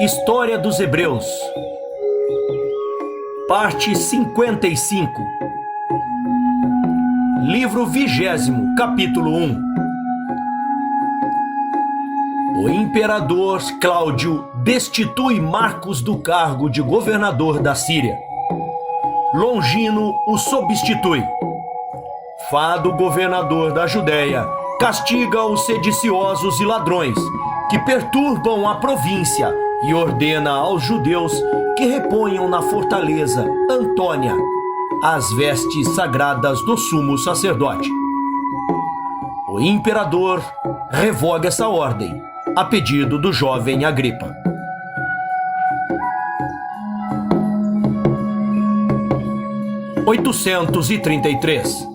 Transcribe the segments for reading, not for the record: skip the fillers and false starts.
História dos Hebreus, parte 55, livro 20º, capítulo 1. O imperador Cláudio destitui Marcos do cargo de governador da Síria. Longino o substitui. Fado, governador da Judéia, castiga os sediciosos e ladrões que perturbam a província e ordena aos judeus que reponham na fortaleza Antônia as vestes sagradas do sumo sacerdote. O imperador revoga essa ordem, a pedido do jovem Agripa. (833)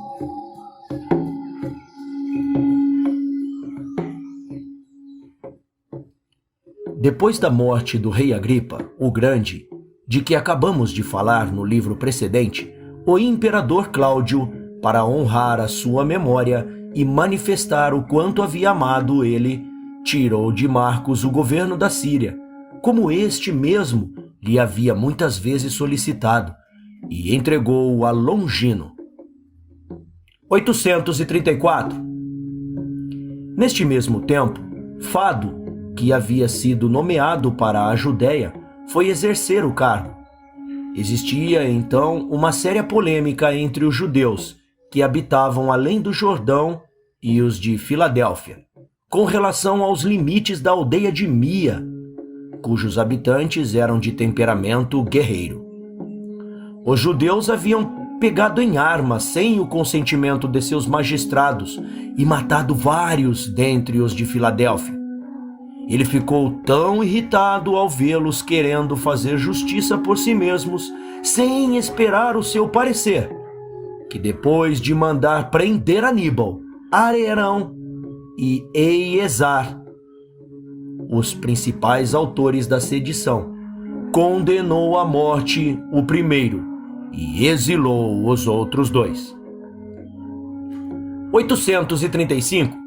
Depois da morte do rei Agripa, o Grande, de que acabamos de falar no livro precedente, o imperador Cláudio, para honrar a sua memória e manifestar o quanto havia amado ele, tirou de Marcos o governo da Síria, como este mesmo lhe havia muitas vezes solicitado, e entregou-o a Longino. 834. Neste mesmo tempo, Fado, que havia sido nomeado para a Judéia, foi exercer o cargo. Existia, então, uma séria polêmica entre os judeus que habitavam além do Jordão e os de Filadélfia, com relação aos limites da aldeia de Mia, cujos habitantes eram de temperamento guerreiro. Os judeus haviam pegado em armas sem o consentimento de seus magistrados e matado vários dentre os de Filadélfia. Ele ficou tão irritado ao vê-los querendo fazer justiça por si mesmos, sem esperar o seu parecer, que depois de mandar prender Aníbal, Arerão e Eiezar, os principais autores da sedição, condenou à morte o primeiro e exilou os outros dois. 835.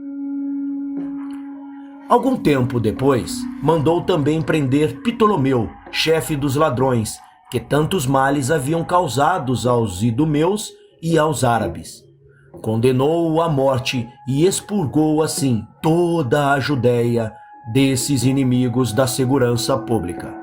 Algum tempo depois, mandou também prender Ptolomeu, chefe dos ladrões, que tantos males haviam causados aos idumeus e aos árabes. Condenou-o à morte e expurgou assim toda a Judéia desses inimigos da segurança pública.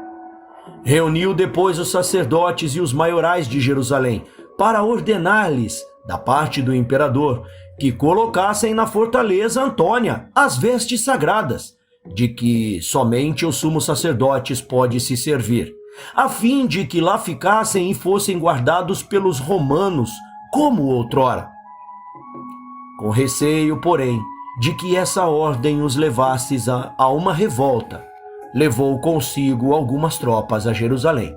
Reuniu depois os sacerdotes e os maiorais de Jerusalém para ordenar-lhes, da parte do imperador, que colocassem na fortaleza Antônia as vestes sagradas, de que somente os sumos sacerdotes podem se servir, a fim de que lá ficassem e fossem guardados pelos romanos, como outrora. Com receio, porém, de que essa ordem os levasse a uma revolta, levou consigo algumas tropas a Jerusalém.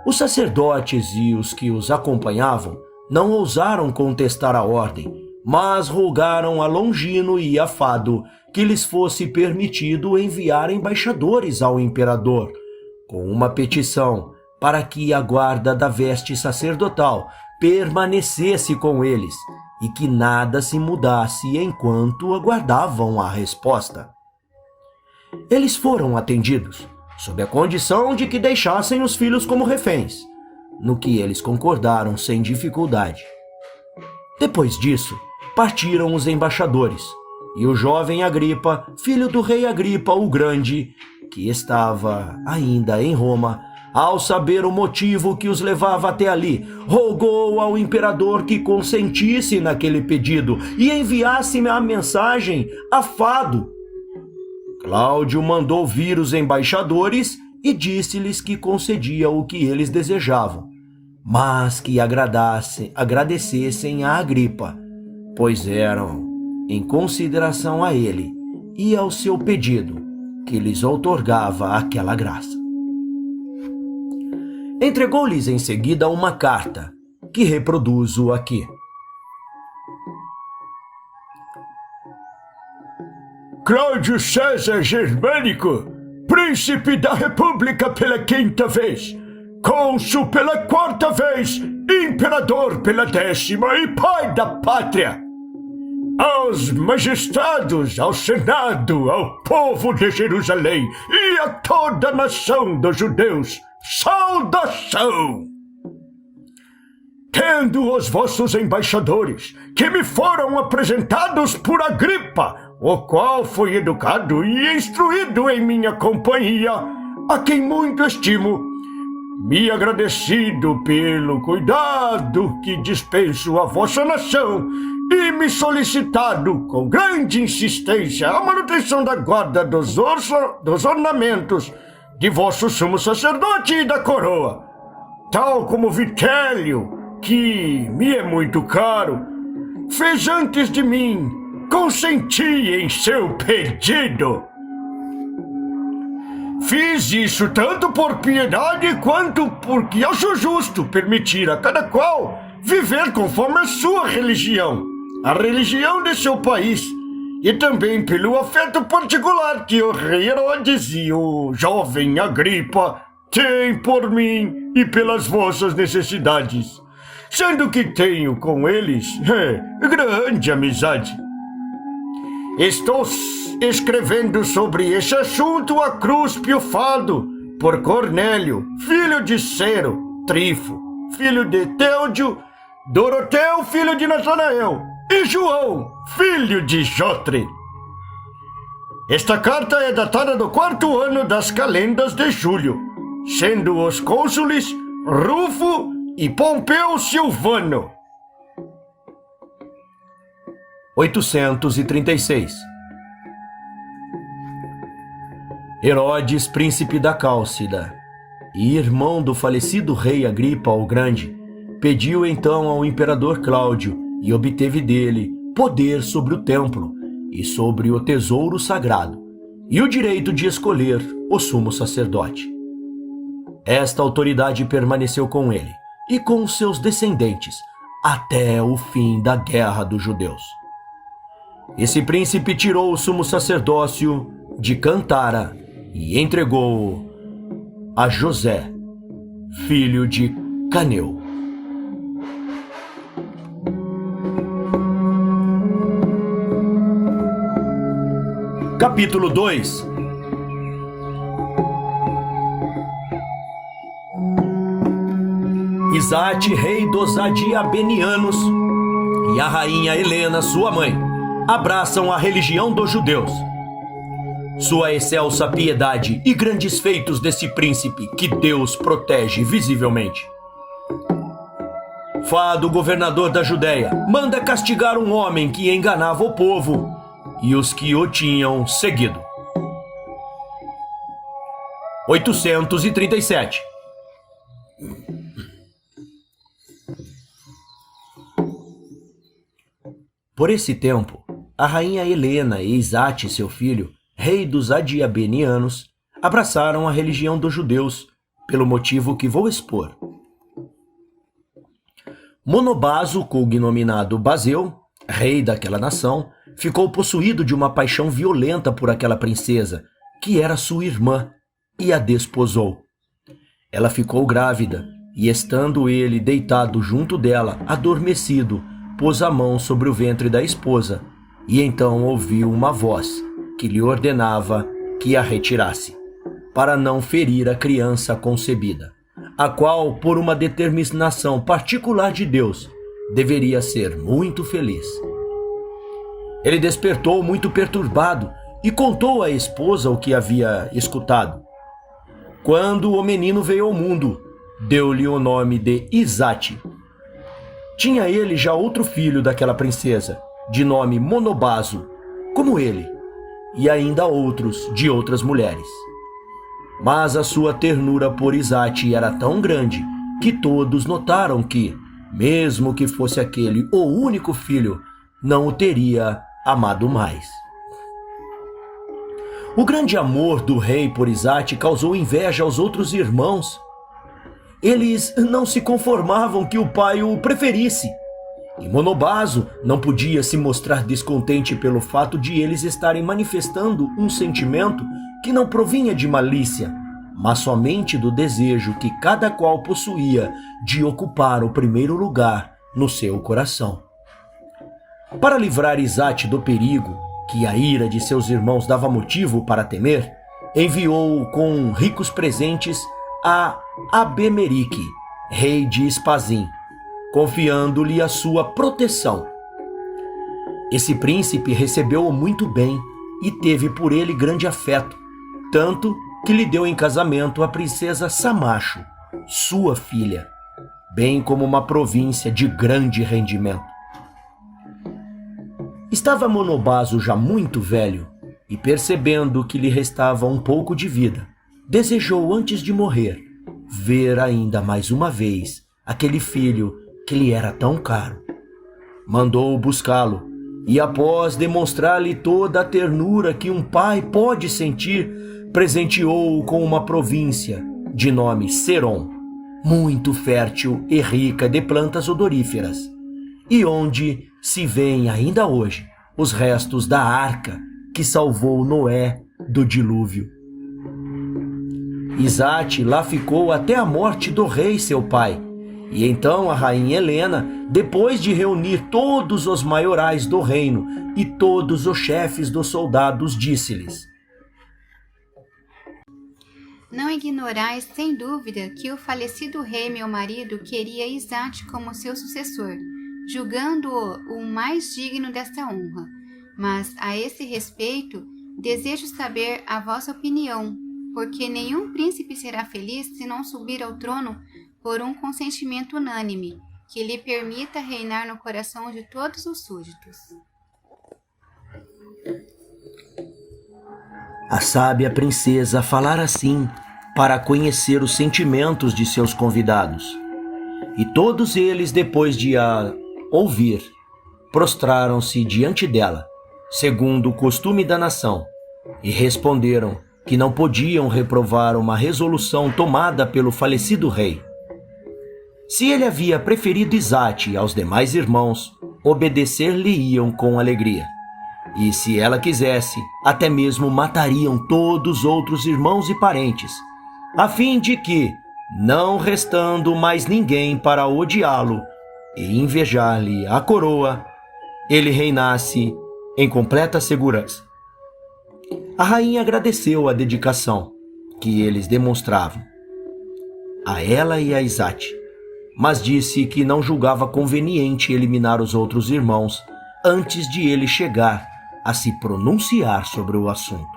Os sacerdotes e os que os acompanhavam não ousaram contestar a ordem, mas rogaram a Longino e a Fado que lhes fosse permitido enviar embaixadores ao imperador, com uma petição para que a guarda da veste sacerdotal permanecesse com eles e que nada se mudasse enquanto aguardavam a resposta. Eles foram atendidos, sob a condição de que deixassem os filhos como reféns, no que eles concordaram sem dificuldade. Depois disso, partiram os embaixadores, e o jovem Agripa, filho do rei Agripa o Grande, que estava ainda em Roma, ao saber o motivo que os levava até ali, rogou ao imperador que consentisse naquele pedido e enviasse a mensagem a Fado. Cláudio mandou vir os embaixadores e disse-lhes que concedia o que eles desejavam, mas que agradecessem a Agripa, pois eram, em consideração a ele e ao seu pedido, que lhes outorgava aquela graça. Entregou-lhes em seguida uma carta, que reproduzo aqui. Cláudio César Germânico, príncipe da República pela 5ª vez, cônsul pela 4ª vez, imperador pela 10ª e pai da pátria. aos magistrados, ao Senado, ao povo de Jerusalém e a toda a nação dos judeus, saudação! Tendo os vossos embaixadores, que me foram apresentados por Agripa, o qual foi educado e instruído em minha companhia, a quem muito estimo, me agradecido pelo cuidado que dispenso à vossa nação e me solicitado com grande insistência a manutenção da guarda dos ornamentos de vosso sumo sacerdote e da coroa, tal como Vitélio, que me é muito caro, fez antes de mim, consenti em seu pedido. Fiz isso tanto por piedade quanto porque acho justo permitir a cada qual viver conforme a sua religião, a religião de seu país, e também pelo afeto particular que o rei Herodes e o jovem Agripa têm por mim e pelas vossas necessidades, sendo que tenho com eles grande amizade. Estou escrevendo sobre este assunto a Crúspio Fado, por Cornélio, filho de Cero, Trifo, filho de Teudio, Doroteu, filho de Natanael, e João, filho de Jotre. Esta carta é datada do 4º ano das calendas de julho, sendo os cônsules Rufo e Pompeu Silvano. 836. Herodes, príncipe da Cálcida e irmão do falecido rei Agripa o Grande, pediu então ao imperador Cláudio e obteve dele poder sobre o templo e sobre o tesouro sagrado e o direito de escolher o sumo sacerdote. Esta autoridade permaneceu com ele e com os seus descendentes até o fim da guerra dos judeus. Esse príncipe tirou o sumo sacerdócio de Cantara e entregou-o a José, filho de Caneu. Capítulo 2. Isate, rei dos Adiabenianos, e a rainha Helena, sua mãe, abraçam a religião dos judeus. Sua excelsa piedade e grandes feitos desse príncipe que Deus protege visivelmente. Fado, governador da Judéia, manda castigar um homem que enganava o povo e os que o tinham seguido. 837. Por esse tempo, a rainha Helena e Isate, seu filho, rei dos Adiabenianos, abraçaram a religião dos judeus, pelo motivo que vou expor. Monobaso, cognominado Baseu, rei daquela nação, ficou possuído de uma paixão violenta por aquela princesa, que era sua irmã, e a desposou. Ela ficou grávida, e estando ele deitado junto dela, adormecido, pôs a mão sobre o ventre da esposa, e então ouviu uma voz que lhe ordenava que a retirasse, para não ferir a criança concebida, a qual, por uma determinação particular de Deus, deveria ser muito feliz. Ele despertou muito perturbado e contou à esposa o que havia escutado. Quando o menino veio ao mundo, deu-lhe o nome de Isate. Tinha ele já outro filho daquela princesa, de nome Monobaso, como ele, e ainda outros de outras mulheres. Mas a sua ternura por Isate era tão grande que todos notaram que, mesmo que fosse aquele o único filho, não o teria amado mais. O grande amor do rei por Isate causou inveja aos outros irmãos. Eles não se conformavam que o pai o preferisse, e Monobaso não podia se mostrar descontente pelo fato de eles estarem manifestando um sentimento que não provinha de malícia, mas somente do desejo que cada qual possuía de ocupar o primeiro lugar no seu coração. Para livrar Izate do perigo, que a ira de seus irmãos dava motivo para temer, enviou com ricos presentes a Abemerique, rei de Espazim, confiando-lhe a sua proteção. Esse príncipe recebeu-o muito bem e teve por ele grande afeto, tanto que lhe deu em casamento a princesa Samacho, sua filha, bem como uma província de grande rendimento. Estava Monobaso já muito velho e, percebendo que lhe restava um pouco de vida, desejou, antes de morrer, ver ainda mais uma vez aquele filho que lhe era tão caro. Mandou buscá-lo e, após demonstrar-lhe toda a ternura que um pai pode sentir, presenteou-o com uma província de nome Seron, muito fértil e rica de plantas odoríferas, e onde se vêem ainda hoje os restos da arca que salvou Noé do dilúvio. Izate lá ficou até a morte do rei seu pai, e então a rainha Helena, depois de reunir todos os maiorais do reino e todos os chefes dos soldados, disse-lhes: Não ignorais, sem dúvida, que o falecido rei, meu marido, queria Izate como seu sucessor, julgando-o o mais digno desta honra. Mas, a esse respeito, desejo saber a vossa opinião, porque nenhum príncipe será feliz se não subir ao trono por um consentimento unânime, que lhe permita reinar no coração de todos os súditos. A sábia princesa falara assim para conhecer os sentimentos de seus convidados. E todos eles, depois de a ouvir, prostraram-se diante dela, segundo o costume da nação, e responderam que não podiam reprovar uma resolução tomada pelo falecido rei. Se ele havia preferido Izate aos demais irmãos, obedecer-lhe-iam com alegria. E se ela quisesse, até mesmo matariam todos os outros irmãos e parentes, a fim de que, não restando mais ninguém para odiá-lo e invejar-lhe a coroa, ele reinasse em completa segurança. A rainha agradeceu a dedicação que eles demonstravam a ela e a Izate, mas disse que não julgava conveniente eliminar os outros irmãos antes de ele chegar a se pronunciar sobre o assunto.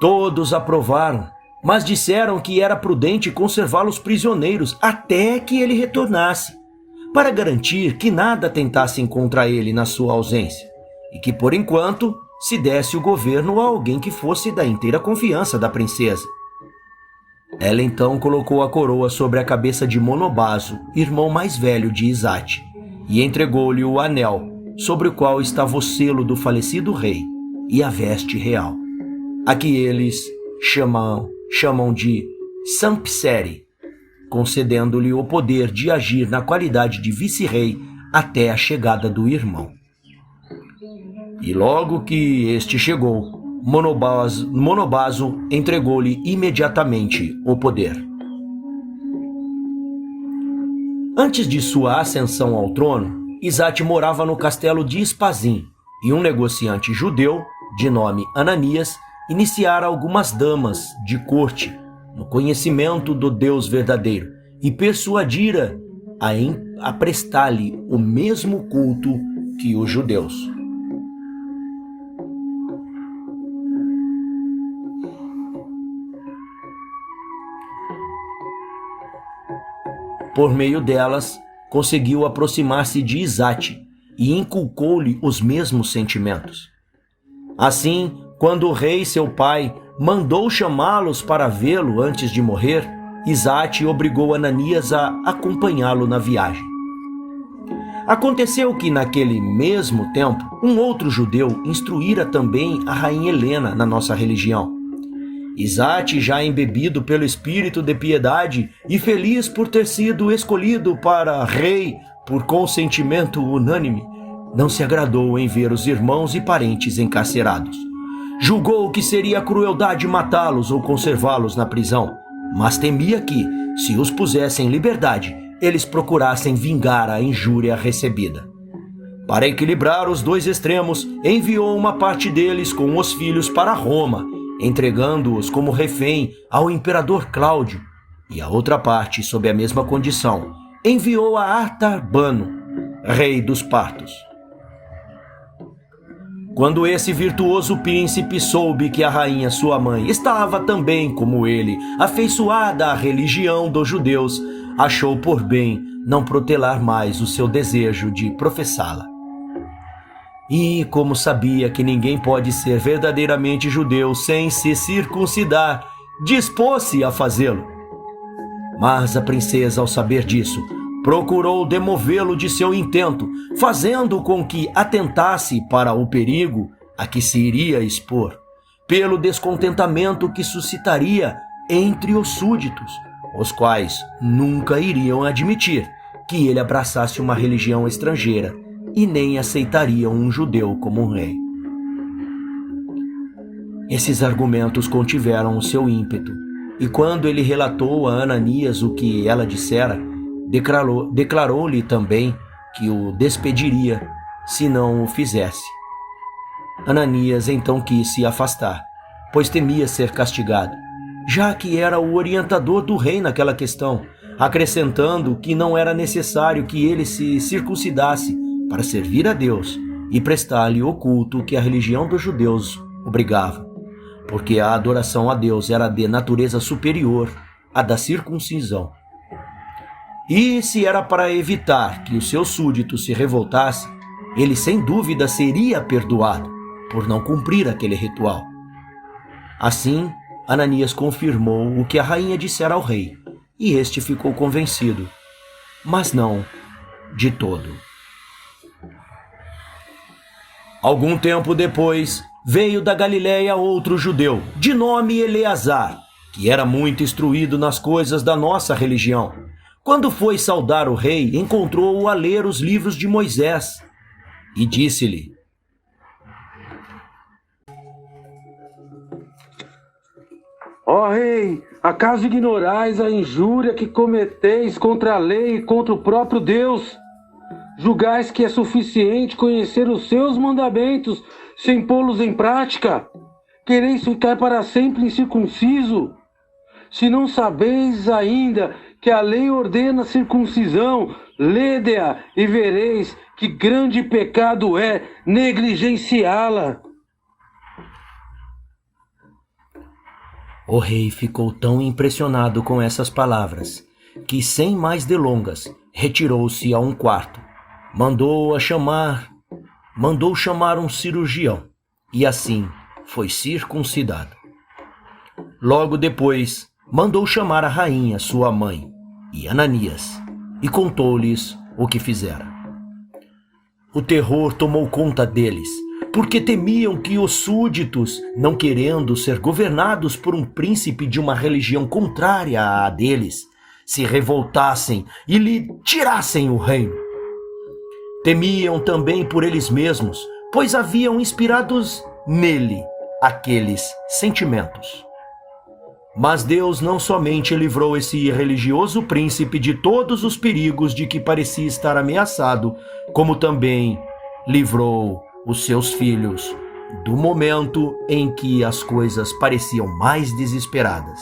Todos aprovaram, mas disseram que era prudente conservá-los prisioneiros até que ele retornasse, para garantir que nada tentassem contra ele na sua ausência, e que, por enquanto, se desse o governo a alguém que fosse da inteira confiança da princesa. Ela então colocou a coroa sobre a cabeça de Monobaso, irmão mais velho de Izate, e entregou-lhe o anel, sobre o qual estava o selo do falecido rei, e a veste real, a que eles chamam de Sampseri, concedendo-lhe o poder de agir na qualidade de vice-rei até a chegada do irmão. E logo que este chegou, Monobaso entregou-lhe imediatamente o poder. Antes de sua ascensão ao trono, Izate morava no castelo de Espazim, e um negociante judeu, de nome Ananias, iniciara algumas damas de corte no conhecimento do Deus verdadeiro e persuadira a prestar-lhe o mesmo culto que os judeus. Por meio delas, conseguiu aproximar-se de Izate e inculcou-lhe os mesmos sentimentos. Assim, quando o rei, seu pai, mandou chamá-los para vê-lo antes de morrer, Izate obrigou Ananias a acompanhá-lo na viagem. Aconteceu que, naquele mesmo tempo, um outro judeu instruíra também a rainha Helena na nossa religião. Izate, já embebido pelo espírito de piedade e feliz por ter sido escolhido para rei por consentimento unânime, não se agradou em ver os irmãos e parentes encarcerados. Julgou que seria crueldade matá-los ou conservá-los na prisão, mas temia que, se os pusessem em liberdade, eles procurassem vingar a injúria recebida. Para equilibrar os dois extremos, enviou uma parte deles com os filhos para Roma, entregando-os como refém ao imperador Cláudio, e a outra parte, sob a mesma condição, enviou a Artabano, rei dos partos. Quando esse virtuoso príncipe soube que a rainha sua mãe estava também, como ele, afeiçoada à religião dos judeus, achou por bem não protelar mais o seu desejo de professá-la. E, como sabia que ninguém pode ser verdadeiramente judeu sem se circuncidar, dispôs-se a fazê-lo. Mas a princesa, ao saber disso, procurou demovê-lo de seu intento, fazendo com que atentasse para o perigo a que se iria expor, pelo descontentamento que suscitaria entre os súditos, os quais nunca iriam admitir que ele abraçasse uma religião estrangeira e nem aceitariam um judeu como rei. Esses argumentos contiveram o seu ímpeto, e quando ele relatou a Ananias o que ela dissera, declarou-lhe também que o despediria se não o fizesse. Ananias então quis se afastar, pois temia ser castigado, já que era o orientador do rei naquela questão, acrescentando que não era necessário que ele se circuncidasse para servir a Deus e prestar-lhe o culto que a religião dos judeus obrigava, porque a adoração a Deus era de natureza superior à da circuncisão. E se era para evitar que os seus súditos se revoltassem, ele sem dúvida seria perdoado por não cumprir aquele ritual. Assim, Ananias confirmou o que a rainha dissera ao rei, e este ficou convencido, mas não de todo. Algum tempo depois, veio da Galiléia outro judeu, de nome Eleazar, que era muito instruído nas coisas da nossa religião. Quando foi saudar o rei, encontrou-o a ler os livros de Moisés, e disse-lhe: Ó rei, acaso ignorais a injúria que cometeis contra a lei e contra o próprio Deus? Julgais que é suficiente conhecer os seus mandamentos sem pô-los em prática? Quereis ficar para sempre incircunciso? Se não sabeis ainda que a lei ordena a circuncisão, lede-a e vereis que grande pecado é negligenciá-la. O rei ficou tão impressionado com essas palavras que, sem mais delongas, retirou-se a um quarto. Mandou chamar um cirurgião e assim foi circuncidado. Logo depois, mandou chamar a rainha, sua mãe, e Ananias, e contou-lhes o que fizera. O terror tomou conta deles, porque temiam que os súditos, não querendo ser governados por um príncipe de uma religião contrária à deles, se revoltassem e lhe tirassem o reino. Temiam também por eles mesmos, pois haviam inspirados nele aqueles sentimentos. Mas Deus não somente livrou esse religioso príncipe de todos os perigos de que parecia estar ameaçado, como também livrou os seus filhos do momento em que as coisas pareciam mais desesperadas.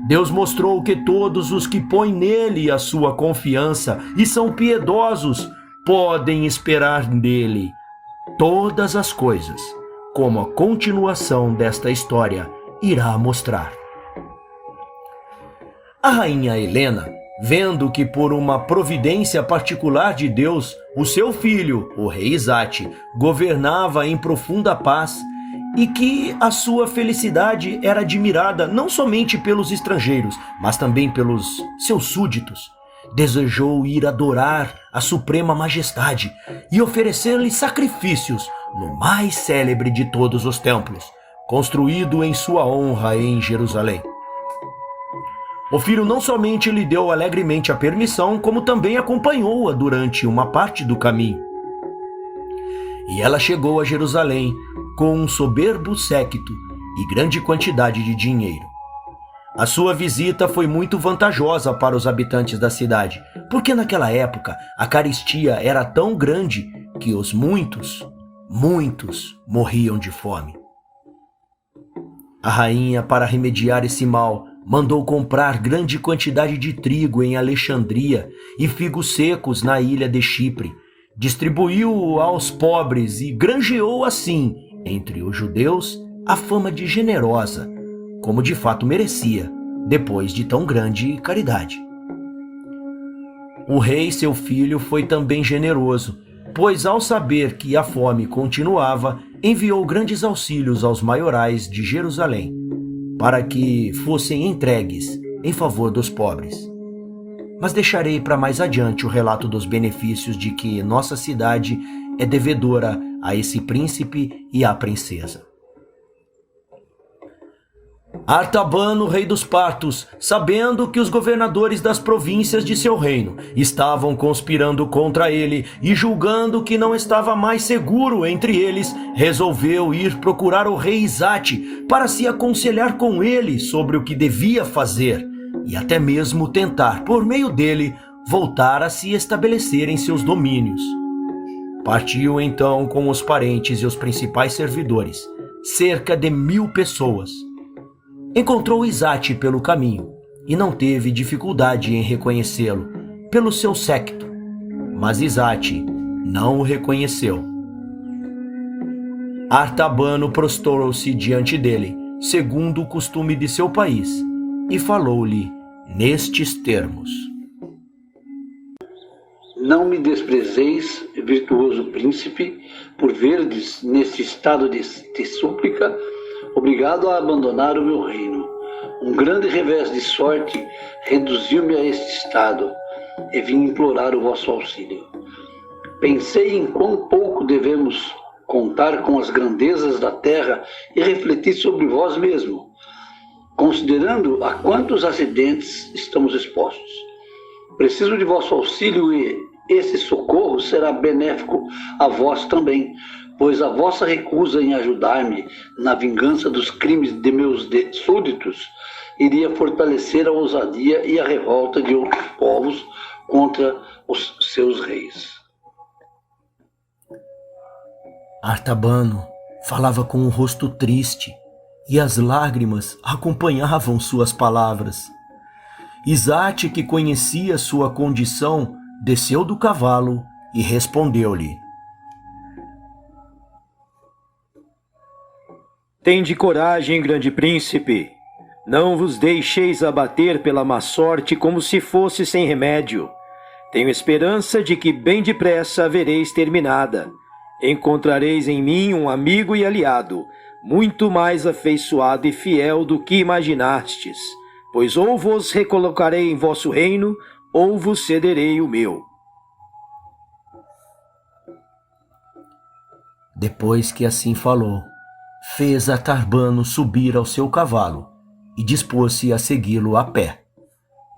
Deus mostrou que todos os que põem nele a sua confiança e são piedosos podem esperar nele todas as coisas, como a continuação desta história irá mostrar. A rainha Helena, vendo que por uma providência particular de Deus, o seu filho, o rei Isate, governava em profunda paz e que a sua felicidade era admirada não somente pelos estrangeiros, mas também pelos seus súditos, desejou ir adorar a suprema majestade e oferecer-lhe sacrifícios no mais célebre de todos os templos, construído em sua honra em Jerusalém. O filho não somente lhe deu alegremente a permissão, como também acompanhou-a durante uma parte do caminho. E ela chegou a Jerusalém com um soberbo séquito e grande quantidade de dinheiro. A sua visita foi muito vantajosa para os habitantes da cidade, porque naquela época a carestia era tão grande que os muitos morriam de fome. A rainha, para remediar esse mal, mandou comprar grande quantidade de trigo em Alexandria e figos secos na ilha de Chipre, distribuiu aos pobres e granjeou assim, entre os judeus, a fama de generosa, como de fato merecia, depois de tão grande caridade. O rei, seu filho, foi também generoso, pois ao saber que a fome continuava, enviou grandes auxílios aos maiorais de Jerusalém, para que fossem entregues em favor dos pobres. Mas deixarei para mais adiante o relato dos benefícios de que nossa cidade é devedora a esse príncipe e à princesa. Artabano, rei dos partos, sabendo que os governadores das províncias de seu reino estavam conspirando contra ele e julgando que não estava mais seguro entre eles, resolveu ir procurar o rei Izate para se aconselhar com ele sobre o que devia fazer e até mesmo tentar, por meio dele, voltar a se estabelecer em seus domínios. Partiu então com os parentes e os principais servidores, cerca de 1000 pessoas. Encontrou Izate pelo caminho e não teve dificuldade em reconhecê-lo pelo seu séquito, mas Izate não o reconheceu. Artabano prostrou-se diante dele, segundo o costume de seu país, e falou-lhe nestes termos: Não me desprezeis, virtuoso príncipe, por verdes neste estado de súplica, obrigado a abandonar o meu reino. Um grande revés de sorte reduziu-me a este estado, e vim implorar o vosso auxílio. Pensei em quão pouco devemos contar com as grandezas da terra e refleti sobre vós mesmo, considerando a quantos acidentes estamos expostos. Preciso de vosso auxílio e esse socorro será benéfico a vós também, pois a vossa recusa em ajudar-me na vingança dos crimes de meus súditos iria fortalecer a ousadia e a revolta de outros povos contra os seus reis. Artabano falava com um rosto triste e as lágrimas acompanhavam suas palavras. Izate, que conhecia sua condição, desceu do cavalo e respondeu-lhe: Tende coragem, grande príncipe. Não vos deixeis abater pela má sorte como se fosse sem remédio. Tenho esperança de que bem depressa havereis terminada. Encontrareis em mim um amigo e aliado, muito mais afeiçoado e fiel do que imaginastes, pois ou vos recolocarei em vosso reino, ou vos cederei o meu. Depois que assim falou, fez Artabano subir ao seu cavalo e dispôs-se a segui-lo a pé,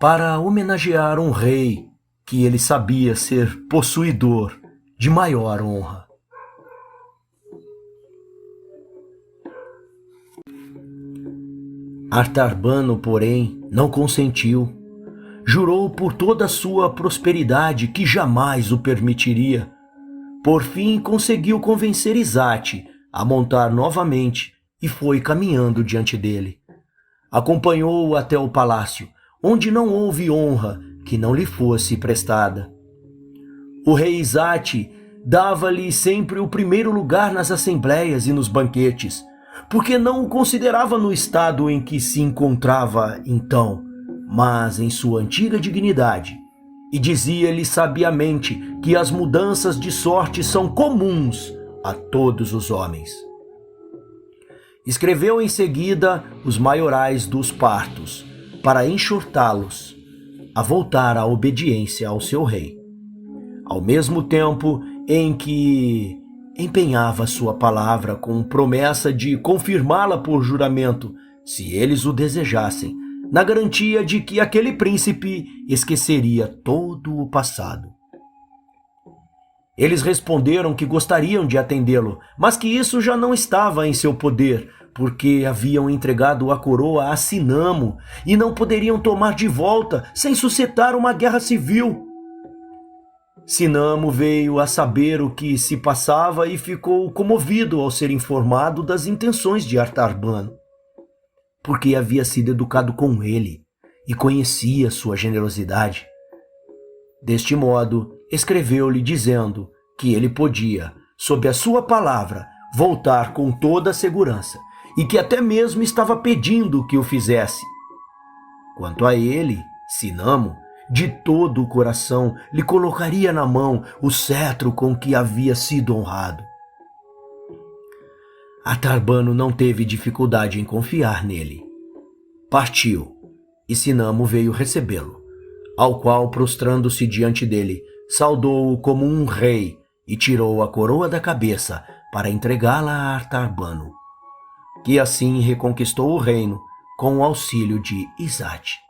para homenagear um rei que ele sabia ser possuidor de maior honra. Artabano, porém, não consentiu. Jurou por toda a sua prosperidade que jamais o permitiria. Por fim, conseguiu convencer Izate a montar novamente e foi caminhando diante dele. Acompanhou-o até o palácio, onde não houve honra que não lhe fosse prestada. O rei Izate dava-lhe sempre o primeiro lugar nas assembleias e nos banquetes, porque não o considerava no estado em que se encontrava então, mas em sua antiga dignidade, e dizia-lhe sabiamente que as mudanças de sorte são comuns a todos os homens. Escreveu em seguida os maiorais dos partos, para enxortá-los a voltar à obediência ao seu rei, ao mesmo tempo em que empenhava sua palavra com promessa de confirmá-la por juramento, se eles o desejassem, na garantia de que aquele príncipe esqueceria todo o passado. Eles responderam que gostariam de atendê-lo, mas que isso já não estava em seu poder, porque haviam entregado a coroa a Sinamo e não poderiam tomar de volta sem suscitar uma guerra civil. Sinamo veio a saber o que se passava e ficou comovido ao ser informado das intenções de Artarbano, porque havia sido educado com ele e conhecia sua generosidade. Deste modo, escreveu-lhe dizendo que ele podia, sob a sua palavra, voltar com toda a segurança e que até mesmo estava pedindo que o fizesse. Quanto a ele, Sinamo, de todo o coração lhe colocaria na mão o cetro com que havia sido honrado. Artarbano não teve dificuldade em confiar nele. Partiu, e Sinamo veio recebê-lo, ao qual, prostrando-se diante dele, saudou-o como um rei e tirou a coroa da cabeça para entregá-la a Artarbano, que assim reconquistou o reino com o auxílio de Izate.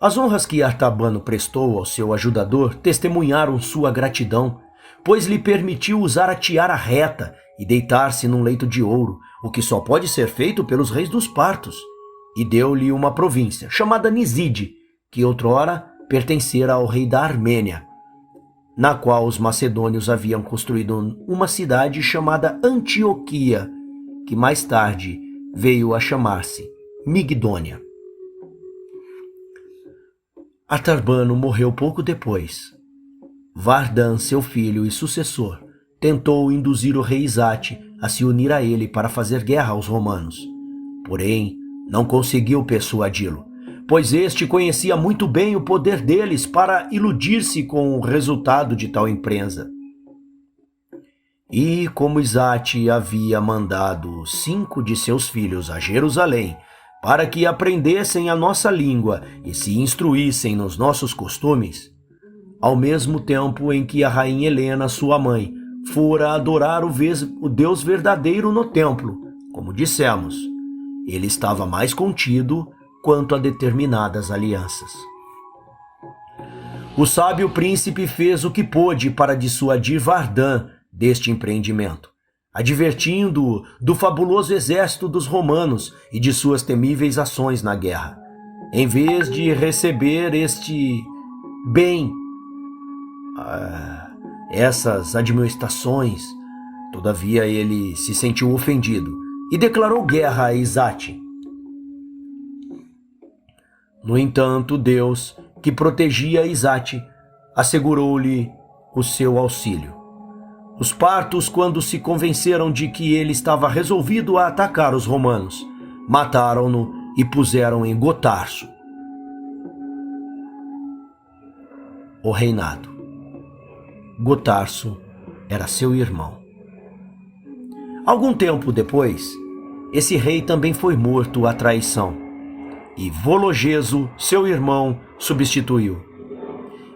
As honras que Artarbano prestou ao seu ajudador testemunharam sua gratidão, pois lhe permitiu usar a tiara reta e deitar-se num leito de ouro, o que só pode ser feito pelos reis dos partos, e deu-lhe uma província, chamada Niside, que outrora pertencera ao rei da Armênia, na qual os macedônios haviam construído uma cidade chamada Antioquia, que mais tarde veio a chamar-se Migdônia. Artarbano morreu pouco depois. Vardan, seu filho e sucessor, tentou induzir o rei Izate a se unir a ele para fazer guerra aos romanos. Porém, não conseguiu persuadi-lo, pois este conhecia muito bem o poder deles para iludir-se com o resultado de tal empresa. E como Izate havia mandado 5 de seus filhos a Jerusalém para que aprendessem a nossa língua e se instruíssem nos nossos costumes, ao mesmo tempo em que a rainha Helena, sua mãe, fora adorar o Deus verdadeiro no templo, como dissemos, ele estava mais contido quanto a determinadas alianças. O sábio príncipe fez o que pôde para dissuadir Vardan deste empreendimento, advertindo-o do fabuloso exército dos romanos e de suas temíveis ações na guerra. Em vez de receber essas admoestações, todavia ele se sentiu ofendido e declarou guerra a Izate. No entanto, Deus, que protegia Izate, assegurou-lhe o seu auxílio. Os partos, quando se convenceram de que ele estava resolvido a atacar os romanos, mataram-no e puseram em Gotarso o reinado. Gotarso era seu irmão. Algum tempo depois, esse rei também foi morto à traição, e Vologeso, seu irmão, substituiu.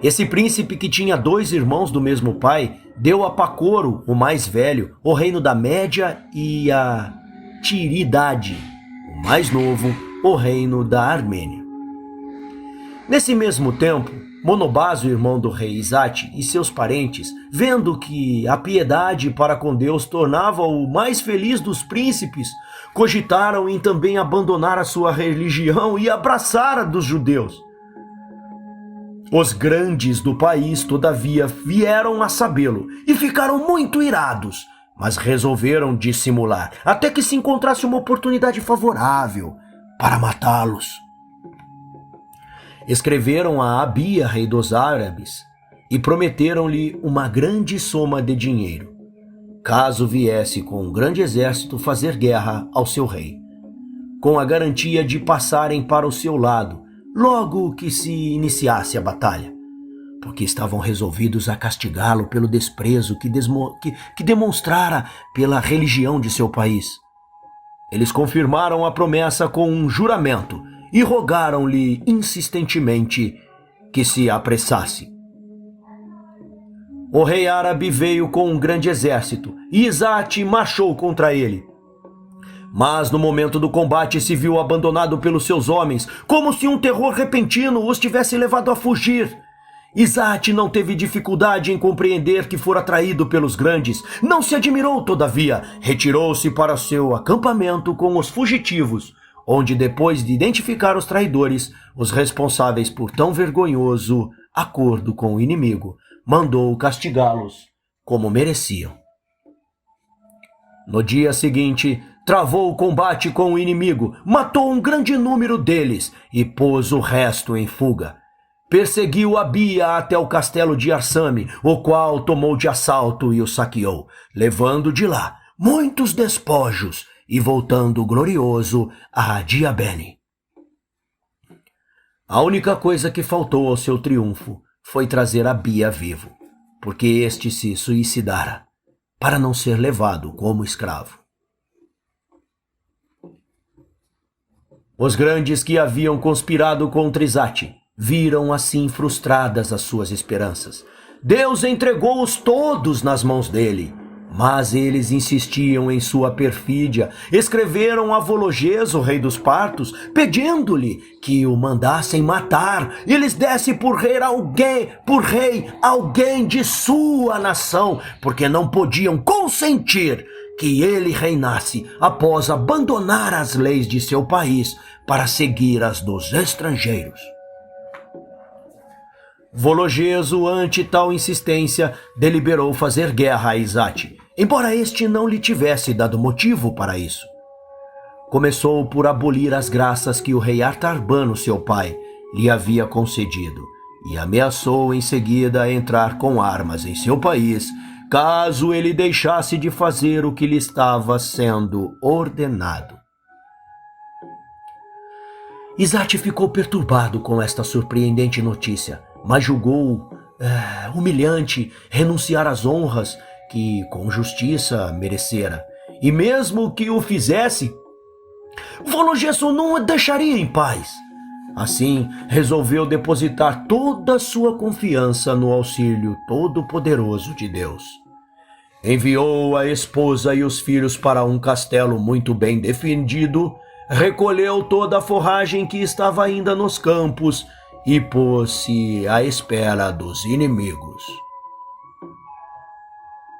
Esse príncipe, que tinha 2 irmãos do mesmo pai, deu a Pacoro, o mais velho, o reino da Média, e a Tiridade, o mais novo, o reino da Armênia. Nesse mesmo tempo, Monobazo, irmão do rei Izate, e seus parentes, vendo que a piedade para com Deus tornava-o o mais feliz dos príncipes, cogitaram em também abandonar a sua religião e abraçar a dos judeus. Os grandes do país, todavia, vieram a sabê-lo e ficaram muito irados, mas resolveram dissimular, até que se encontrasse uma oportunidade favorável para matá-los. Escreveram a Abia, rei dos árabes, e prometeram-lhe uma grande soma de dinheiro, caso viesse com um grande exército fazer guerra ao seu rei, com a garantia de passarem para o seu lado logo que se iniciasse a batalha, porque estavam resolvidos a castigá-lo pelo desprezo que demonstrara pela religião de seu país. Eles confirmaram a promessa com um juramento e rogaram-lhe insistentemente que se apressasse. O rei árabe veio com um grande exército e Izate marchou contra ele. Mas no momento do combate se viu abandonado pelos seus homens, como se um terror repentino os tivesse levado a fugir. Izate não teve dificuldade em compreender que fora traído pelos grandes. Não se admirou, todavia, retirou-se para seu acampamento com os fugitivos, onde, depois de identificar os traidores, os responsáveis por tão vergonhoso acordo com o inimigo, mandou castigá-los como mereciam. No dia seguinte, travou o combate com o inimigo, matou um grande número deles e pôs o resto em fuga. Perseguiu Abia até o castelo de Arsame, o qual tomou de assalto e o saqueou, levando de lá muitos despojos e voltando glorioso a Diabene. A única coisa que faltou ao seu triunfo foi trazer Abia vivo, porque este se suicidara, para não ser levado como escravo. Os grandes que haviam conspirado contra Izate viram assim frustradas as suas esperanças. Deus entregou-os todos nas mãos dele, mas eles insistiam em sua perfídia. Escreveram a Vologeso, rei dos partos, pedindo-lhe que o mandassem matar e lhes desse por rei alguém de sua nação, porque não podiam consentir que ele reinasse após abandonar as leis de seu país para seguir as dos estrangeiros. Vologeso, ante tal insistência, deliberou fazer guerra a Izate, embora este não lhe tivesse dado motivo para isso. Começou por abolir as graças que o rei Artarbano, seu pai, lhe havia concedido, e ameaçou em seguida entrar com armas em seu país, caso ele deixasse de fazer o que lhe estava sendo ordenado. Izate ficou perturbado com esta surpreendente notícia, mas julgou humilhante renunciar às honras que com justiça merecera. E mesmo que o fizesse, Vologeso não o deixaria em paz. Assim, resolveu depositar toda a sua confiança no auxílio todo-poderoso de Deus. Enviou a esposa e os filhos para um castelo muito bem defendido, recolheu toda a forragem que estava ainda nos campos e pôs-se à espera dos inimigos.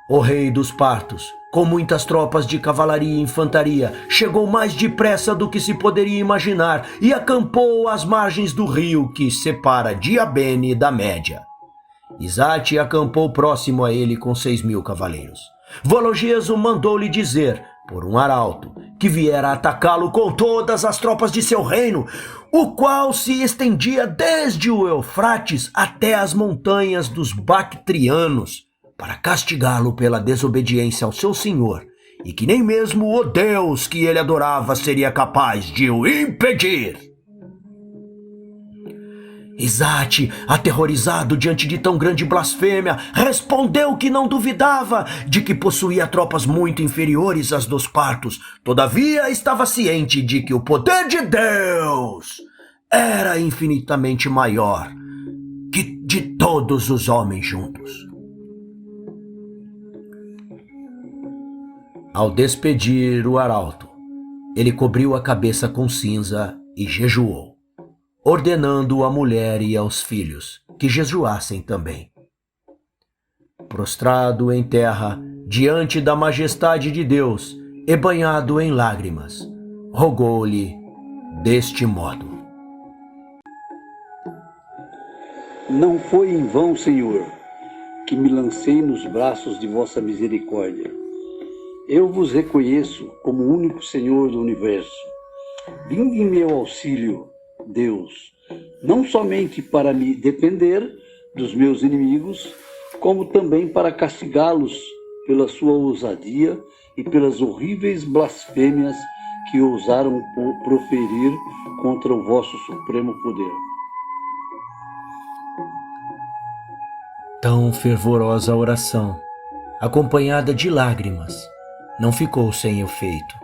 O rei dos partos, com muitas tropas de cavalaria e infantaria, chegou mais depressa do que se poderia imaginar e acampou às margens do rio que separa Diabene da Média. Izate acampou próximo a ele com 6.000 cavaleiros. Vologeso mandou-lhe dizer, por um arauto, que viera atacá-lo com todas as tropas de seu reino, o qual se estendia desde o Eufrates até as montanhas dos Bactrianos, para castigá-lo pela desobediência ao seu senhor, e que nem mesmo o Deus que ele adorava seria capaz de o impedir. Izate, aterrorizado diante de tão grande blasfêmia, respondeu que não duvidava de que possuía tropas muito inferiores às dos partos, todavia estava ciente de que o poder de Deus era infinitamente maior que de todos os homens juntos. Ao despedir o arauto, ele cobriu a cabeça com cinza e jejuou, ordenando à mulher e aos filhos que jejuassem também. Prostrado em terra, diante da majestade de Deus, e banhado em lágrimas, rogou-lhe deste modo: Não foi em vão, Senhor, que me lancei nos braços de vossa misericórdia. Eu vos reconheço como o único Senhor do universo. Vinde em meu auxílio, Deus, não somente para me defender dos meus inimigos, como também para castigá-los pela sua ousadia e pelas horríveis blasfêmias que ousaram proferir contra o vosso supremo poder. Tão fervorosa oração, acompanhada de lágrimas, não ficou sem efeito.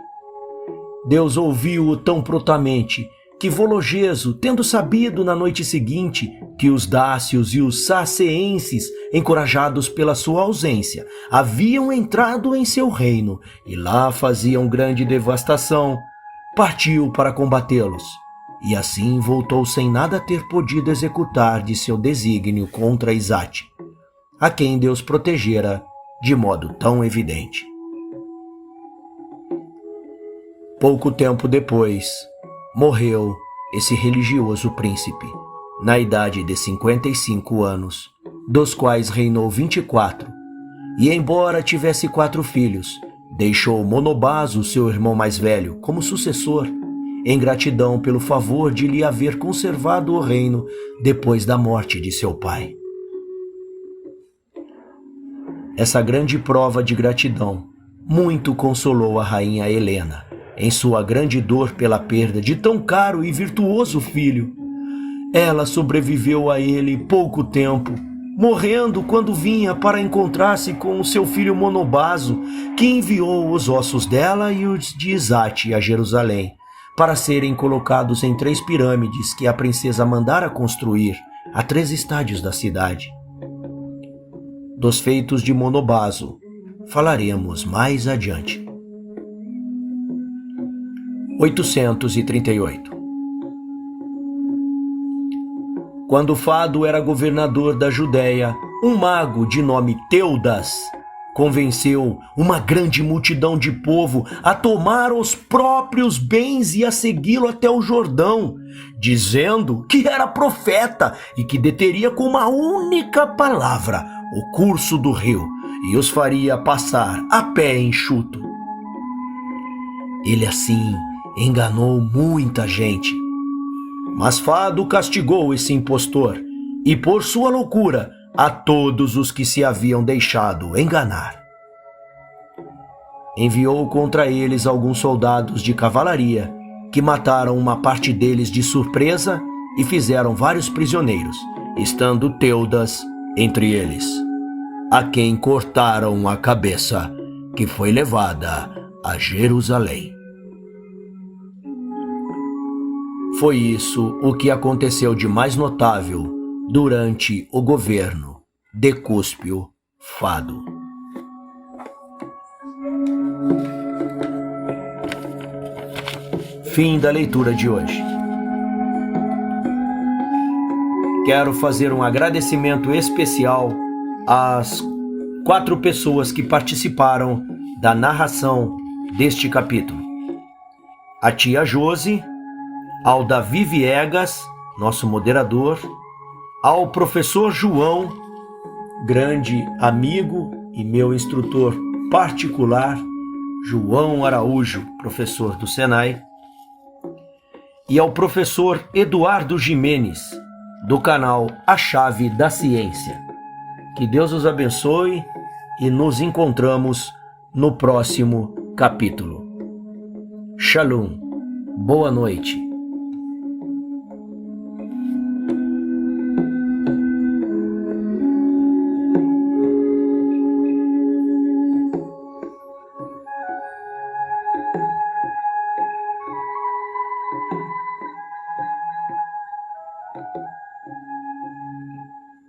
Deus ouviu-o tão prontamente que Vologeso, tendo sabido na noite seguinte que os dácios e os saceenses, encorajados pela sua ausência, haviam entrado em seu reino e lá faziam grande devastação, partiu para combatê-los, e assim voltou sem nada ter podido executar de seu desígnio contra Izate, a quem Deus protegera de modo tão evidente. Pouco tempo depois, morreu esse religioso príncipe, na idade de 55 anos, dos quais reinou 24, e embora tivesse 4 filhos, deixou Monobazo, seu irmão mais velho, como sucessor, em gratidão pelo favor de lhe haver conservado o reino depois da morte de seu pai. Essa grande prova de gratidão muito consolou a rainha Helena, em sua grande dor pela perda de tão caro e virtuoso filho. Ela sobreviveu a ele pouco tempo, morrendo quando vinha para encontrar-se com o seu filho Monobazo, que enviou os ossos dela e os de Izate a Jerusalém, para serem colocados em 3 pirâmides que a princesa mandara construir a 3 estádios da cidade. Dos feitos de Monobazo falaremos mais adiante. 838. Quando Fado era governador da Judéia, um mago de nome Teudas convenceu uma grande multidão de povo a tomar os próprios bens e a segui-lo até o Jordão, dizendo que era profeta e que deteria com uma única palavra o curso do rio e os faria passar a pé enxuto. Ele assim enganou muita gente. Mas Fado castigou esse impostor e, por sua loucura, a todos os que se haviam deixado enganar. Enviou contra eles alguns soldados de cavalaria, que mataram uma parte deles de surpresa e fizeram vários prisioneiros, estando Teudas entre eles, a quem cortaram a cabeça, que foi levada a Jerusalém. Foi isso o que aconteceu de mais notável durante o governo de Cúspio Fado. Fim da leitura de hoje. Quero fazer um agradecimento especial às 4 pessoas que participaram da narração deste capítulo. A tia Josi, ao Davi Viegas, nosso moderador, ao professor João, grande amigo e meu instrutor particular, João Araújo, professor do Senai, e ao professor Eduardo Jimenez, do canal A Chave da Ciência. Que Deus os abençoe e nos encontramos no próximo capítulo. Shalom. Boa noite.